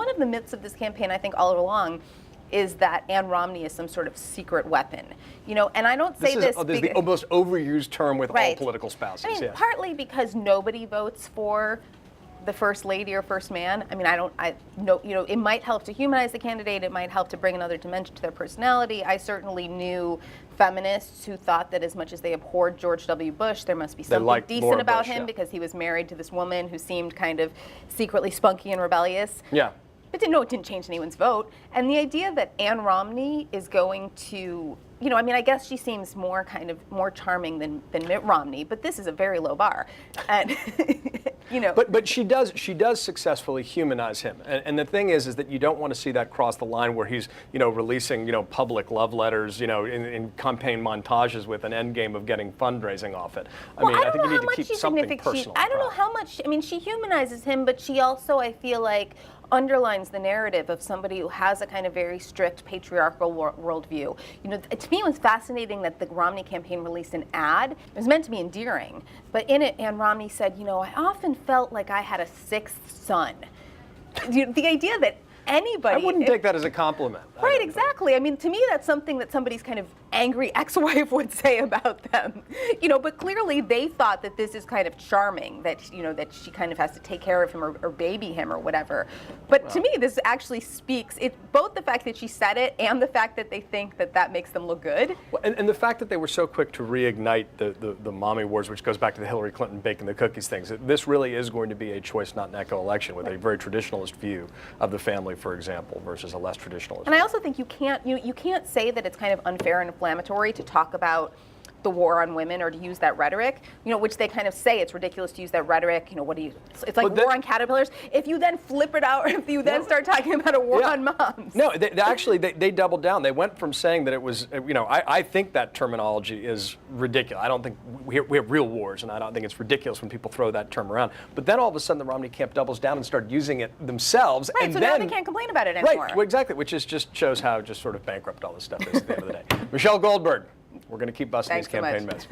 one of the myths of this campaign, I think, all along, is that Ann Romney is some sort of secret weapon, and I don't say this. This is the most overused term with all political spouses. I mean, partly because nobody votes for the first lady or first man. I mean, it might help to humanize the candidate. It might help to bring another dimension to their personality. I certainly knew feminists who thought that as much as they abhorred George W. Bush, there must be something decent about him because he was married to this woman who seemed kind of secretly spunky and rebellious. Yeah. But no, it didn't change anyone's vote. And the idea that Ann Romney is going to, I guess she seems more charming than Mitt Romney, but this is a very low bar. And, But she does successfully humanize him. And the thing is that you don't want to see that cross the line where he's, releasing, public love letters, in campaign montages with an end game of getting fundraising off it. I think you need to keep something personal. I don't know how much, she humanizes him, but she also, I feel like, underlines the narrative of somebody who has a kind of very strict patriarchal worldview. To me, it was fascinating that the Romney campaign released an ad. It was meant to be endearing, but in it, Ann Romney said, I often felt like I had a sixth son. The idea that anybody... I wouldn't take that as a compliment. Right, exactly. I mean, to me, that's something that somebody's kind of angry ex-wife would say about them. But clearly they thought that this is kind of charming, that, that she kind of has to take care of him or baby him or whatever. But to me, this actually speaks, both the fact that she said it and the fact that they think that that makes them look good. Well, and the fact that they were so quick to reignite the mommy wars, which goes back to the Hillary Clinton baking the cookies things. This really is going to be a choice, not an echo election with a very traditionalist view of the family, for example, versus a less traditionalist. And I also think you can't say that it's kind of unfair and inflammatory to talk about the war on women or to use that rhetoric, which they kind of say it's ridiculous to use that rhetoric. It's like war on caterpillars. If you then flip it out, if you then start talking about a war on moms. No, they doubled down. They went from saying that it was, I think that terminology is ridiculous. I don't think we have real wars, and I don't think it's ridiculous when people throw that term around. But then all of a sudden the Romney camp doubles down and started using it themselves. Right, and so then, now they can't complain about it anymore. Right, well, exactly, which just shows how just sort of bankrupt all this stuff is at the end of the day. Michelle Goldberg. We're going to keep busting these campaign myths.